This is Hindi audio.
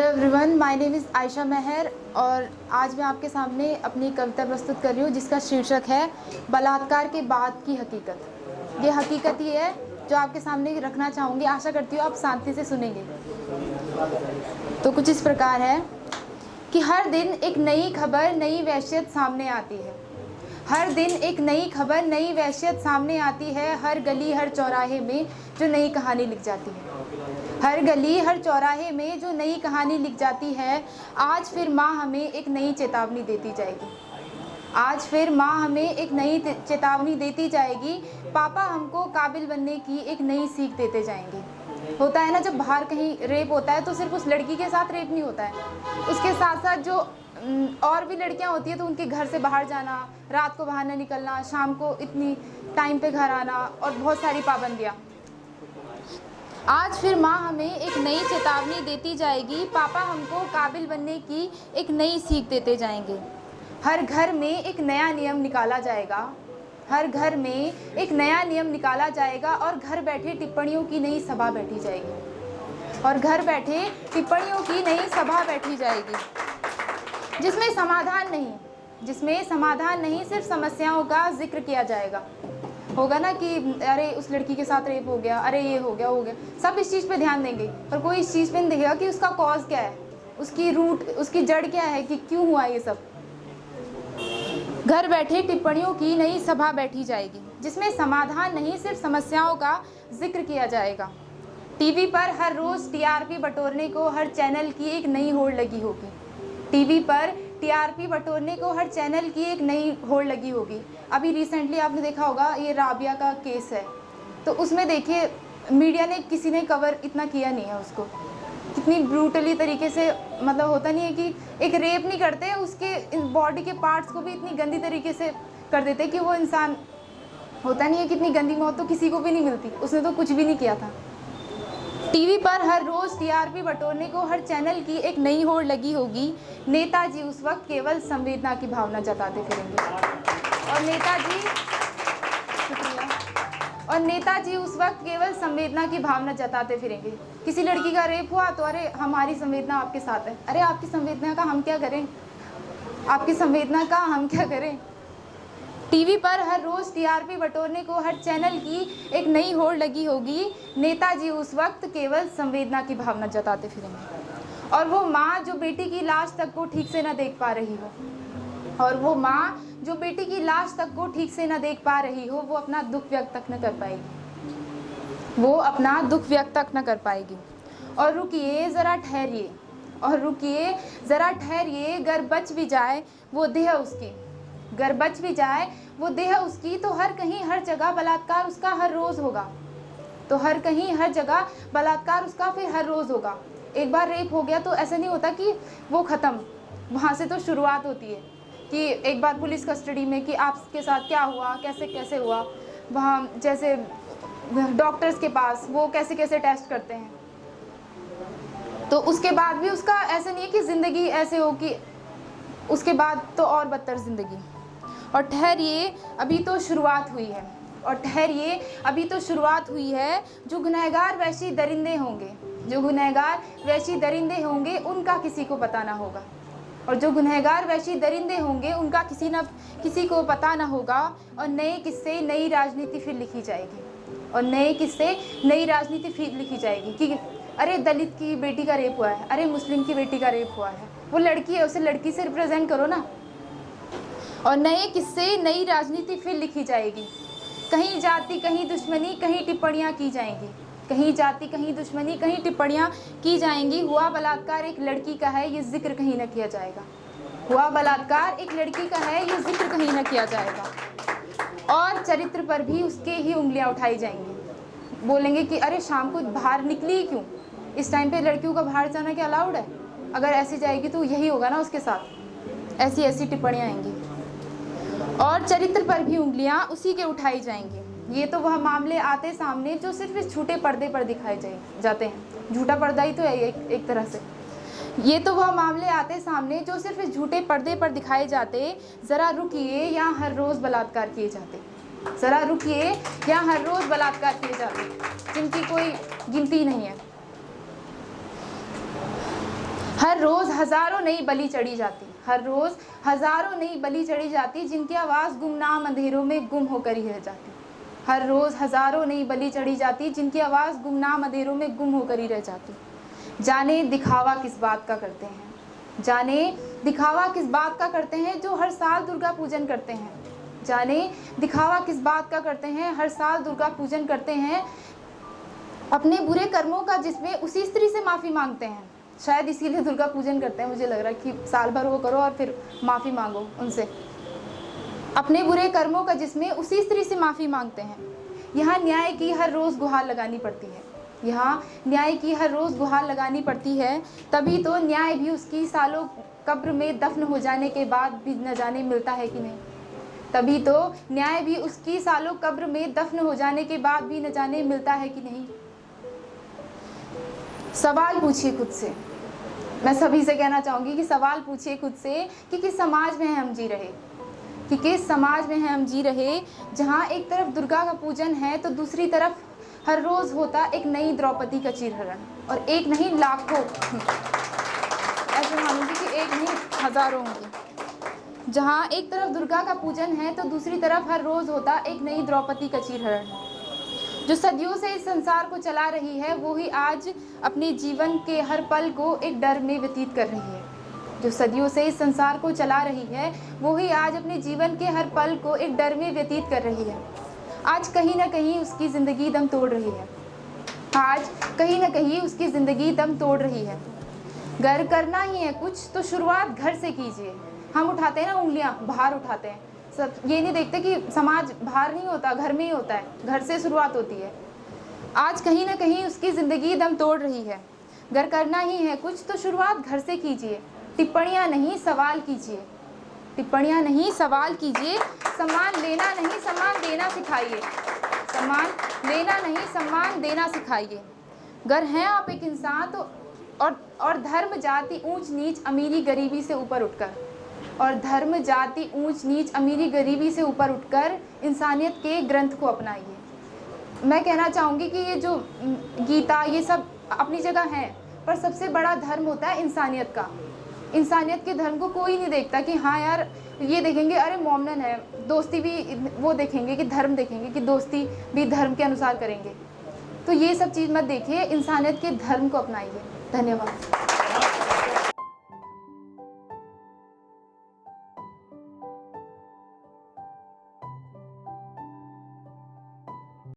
Everyone, my name is Ayesha Mehar और आज मैं आपके सामने अपनी कविता प्रस्तुत कर रही हूँ जिसका शीर्षक है बलात्कार के बाद की हकीकत। ये हकीकत ही है जो आपके सामने रखना चाहूँगी। आशा करती हूँ आप शांति से सुनेंगे। तो कुछ इस प्रकार है कि हर दिन एक नई खबर, नई वहशत सामने आती है। हर दिन एक नई खबर, नई वहशत सामने आती है। हर गली, हर चौराहे में जो नई कहानी लिख जाती है। हर गली, हर चौराहे में जो नई कहानी लिख जाती है। आज फिर माँ हमें एक नई चेतावनी देती जाएगी। आज फिर माँ हमें एक नई चेतावनी देती जाएगी। पापा हमको काबिल बनने की एक नई सीख देते जाएंगे। होता है ना, जब बाहर कहीं रेप होता है तो सिर्फ उस लड़की के साथ रेप नहीं होता है, उसके साथ साथ जो और भी लड़कियां होती है तो उनके घर से बाहर जाना, रात को बाहर न निकलना, शाम को इतनी टाइम पे घर आना और बहुत सारी पाबंदियाँ। आज फिर माँ हमें एक नई चेतावनी देती जाएगी। पापा हमको काबिल बनने की एक नई सीख देते जाएंगे। हर घर में एक नया नियम निकाला जाएगा। हर घर में एक नया नियम निकाला जाएगा और घर बैठे टिप्पणियों की नई सभा बैठी जाएगी। और घर बैठे टिप्पणियों की नई सभा बैठी जाएगी जिसमें समाधान नहीं सिर्फ समस्याओं का जिक्र किया जाएगा। होगा ना कि अरे उस लड़की के साथ रेप हो गया, अरे ये हो गया, सब इस चीज़ पे ध्यान देंगे और कोई इस चीज़ पे नहीं देखेगा कि उसका कॉज क्या है, उसकी रूट, उसकी जड़ क्या है, कि क्यों हुआ ये सब। घर बैठे टिप्पणियों की नई सभा बैठी जाएगी जिसमें समाधान नहीं सिर्फ समस्याओं का जिक्र किया जाएगा। टीवी पर हर रोज़ टीआरपी बटोरने को हर चैनल की एक नई होड़ लगी होगी। टीवी पर टीआरपी बटोरने को हर चैनल की एक नई होड़ लगी होगी। अभी रिसेंटली आपने देखा होगा ये राबिया का केस है, तो उसमें देखिए मीडिया ने, किसी ने कवर इतना किया नहीं है उसको। कितनी ब्रूटली तरीके से, मतलब होता नहीं है कि एक रेप नहीं करते, उसके बॉडी के पार्ट्स को भी इतनी गंदी तरीके से कर देते कि वो इंसान, होता नहीं है कि इतनी गंदी मौत तो किसी को भी नहीं मिलती। उसने तो कुछ भी नहीं किया था। टीवी पर हर रोज़ टीआरपी बटोरने को हर चैनल की एक नई होड़ लगी होगी। नेताजी उस वक्त केवल संवेदना की भावना जताते फिरेंगे और नेताजी उस वक्त केवल संवेदना की भावना जताते फिरेंगे। किसी लड़की का रेप हुआ तो अरे हमारी संवेदना आपके साथ है। अरे आपकी संवेदना का हम क्या करें, आपकी संवेदना का हम क्या करें। टीवी पर हर रोज़ टीआरपी बटोरने को हर चैनल की एक नई होड़ लगी होगी। नेताजी उस वक्त केवल संवेदना की भावना जताते फिरेंगे। और वो माँ जो बेटी की लाश तक को ठीक से न देख पा रही हो, वो अपना दुख व्यक्त तक न कर पाएगी। और रुकिए ज़रा ठहरिए, गर बच भी जाए वो देह उसकी, तो हर कहीं हर जगह बलात्कार उसका हर रोज़ होगा। एक बार रेप हो गया तो ऐसा नहीं होता कि वो ख़त्म, वहाँ से तो शुरुआत होती है कि एक बार पुलिस कस्टडी में कि आपके साथ क्या हुआ, कैसे हुआ, वहाँ जैसे डॉक्टर्स के पास वो कैसे टेस्ट करते हैं। तो उसके बाद भी उसका ऐसा नहीं है कि ज़िंदगी ऐसे हो कि उसके बाद तो और बदतर ज़िंदगी। और ठहरिए अभी तो शुरुआत हुई है। जो गुनहगार वैसी दरिंदे होंगे उनका किसी को पता ना होगा। और जो गुनहगार वैसी दरिंदे होंगे उनका किसी को पता ना होगा। और नए किस्से, नई राजनीति फिर लिखी जाएगी कि अरे दलित की बेटी का रेप हुआ है, अरे मुस्लिम की बेटी का रेप हुआ है, वो लड़की है, उसे लड़की से रिप्रेजेंट करो ना। और नए किस्से, नई राजनीति फिर लिखी जाएगी। कहीं जाति, कहीं दुश्मनी, कहीं टिप्पणियाँ की जाएंगी। हुआ बलात्कार एक लड़की का है, ये जिक्र कहीं न किया जाएगा। और चरित्र पर भी उसके ही उंगलियां उठाई जाएंगी। बोलेंगे कि अरे शाम को बाहर निकली क्यों, इस टाइम पे लड़कियों का बाहर जाना क्या अलाउड है, अगर ऐसी जाएगी तो यही होगा ना उसके साथ। ऐसी टिप्पणियाँ आएंगी और चरित्र पर भी उंगलियां उसी के उठाई जाएंगी। ये तो वह मामले आते सामने जो सिर्फ इस झूठे पर्दे पर दिखाए जाते हैं। झूठा पर्दा ही तो है एक तरह से। ये तो वह मामले आते सामने जो सिर्फ इस झूठे पर्दे पर दिखाए जाते। ज़रा रुकिए, यहाँ हर रोज़ बलात्कार किए जाते, जिनकी कोई गिनती नहीं है। हर रोज़ हज़ारों नई बलि चढ़ी जाती, हर रोज़ हज़ारों नई बलि चढ़ी जाती, जिनकी आवाज़ गुमनाम अंधेरों में गुम होकर ही रह जाती। हर रोज़ हज़ारों नई बलि चढ़ी जाती, जिनकी आवाज़ गुमनाम अंधेरों में गुम होकर ही रह जाती। जाने दिखावा किस बात का करते हैं, जाने दिखावा किस बात का करते हैं जो हर साल दुर्गा पूजन करते हैं। जाने दिखावा किस बात का करते हैं, हर साल दुर्गा पूजन करते हैं। अपने बुरे कर्मों का जिसमें उसी स्त्री से माफ़ी मांगते हैं। शायद इसीलिए दुर्गा पूजन करते हैं, मुझे लग रहा है कि साल भर वो करो और फिर माफ़ी मांगो उनसे। अपने बुरे कर्मों का जिसमें उसी स्त्री से माफ़ी मांगते हैं। यहाँ न्याय की हर रोज़ गुहार लगानी पड़ती है, यहाँ न्याय की हर रोज़ गुहार लगानी पड़ती है। तभी तो न्याय भी उसकी सालों कब्र में दफन हो जाने के बाद भी न जाने मिलता है कि नहीं। तभी तो न्याय भी उसकी सालों कब्र में दफन हो जाने के बाद भी न जाने मिलता है कि नहीं। सवाल पूछिए खुद से, मैं सभी से कहना चाहूँगी कि सवाल पूछिए खुद से कि किस समाज में हम जी रहे, कि किस समाज में हम जी रहे जहाँ एक तरफ दुर्गा का पूजन है तो दूसरी तरफ हर रोज़ होता एक नई द्रौपदी का चीरहरण, और एक नहीं लाखों, ऐसे मानूंगी कि एक नहीं हज़ारों होंगी। जहाँ एक तरफ दुर्गा का पूजन है तो दूसरी तरफ हर रोज़ होता एक नई द्रौपदी का चीरहरण। जो सदियों से इस संसार को चला रही है वो ही आज अपने जीवन के हर पल को एक डर में व्यतीत कर रही है। जो सदियों से इस संसार को चला रही है वो ही आज अपने जीवन के हर पल को एक डर में व्यतीत कर रही है। आज कहीं ना कहीं उसकी ज़िंदगी दम तोड़ रही है, आज कहीं ना कहीं उसकी ज़िंदगी दम तोड़ रही है। घर करना ही है कुछ तो शुरुआत घर से कीजिए। हम उठाते हैं ना उंगलियां, बाहर उठाते हैं, सब ये नहीं देखते कि समाज बाहर नहीं होता, घर में ही होता है, घर से शुरुआत होती है। आज कहीं ना कहीं उसकी ज़िंदगी दम तोड़ रही है। घर करना ही है कुछ तो शुरुआत घर से कीजिए। टिप्पणियाँ नहीं सवाल कीजिए, टिप्पणियाँ नहीं सवाल कीजिए। सम्मान लेना नहीं सम्मान देना सिखाइए, सम्मान लेना नहीं सम्मान देना सिखाइए। अगर हैं आप एक इंसान तो और धर्म जाति ऊंच नीच अमीरी गरीबी से ऊपर उठकर, और धर्म जाति ऊंच नीच अमीरी गरीबी से ऊपर उठकर इंसानियत के ग्रंथ को अपनाइए। मैं कहना चाहूँगी कि ये जो गीता ये सब अपनी जगह हैं, पर सबसे बड़ा धर्म होता है इंसानियत का। इंसानियत के धर्म को कोई नहीं देखता कि हाँ यार ये देखेंगे अरे मोमनन है, दोस्ती भी वो देखेंगे कि धर्म देखेंगे कि दोस्ती भी धर्म के अनुसार करेंगे। तो ये सब चीज़ मत देखिए, इंसानियत के धर्म को अपनाइए। धन्यवाद।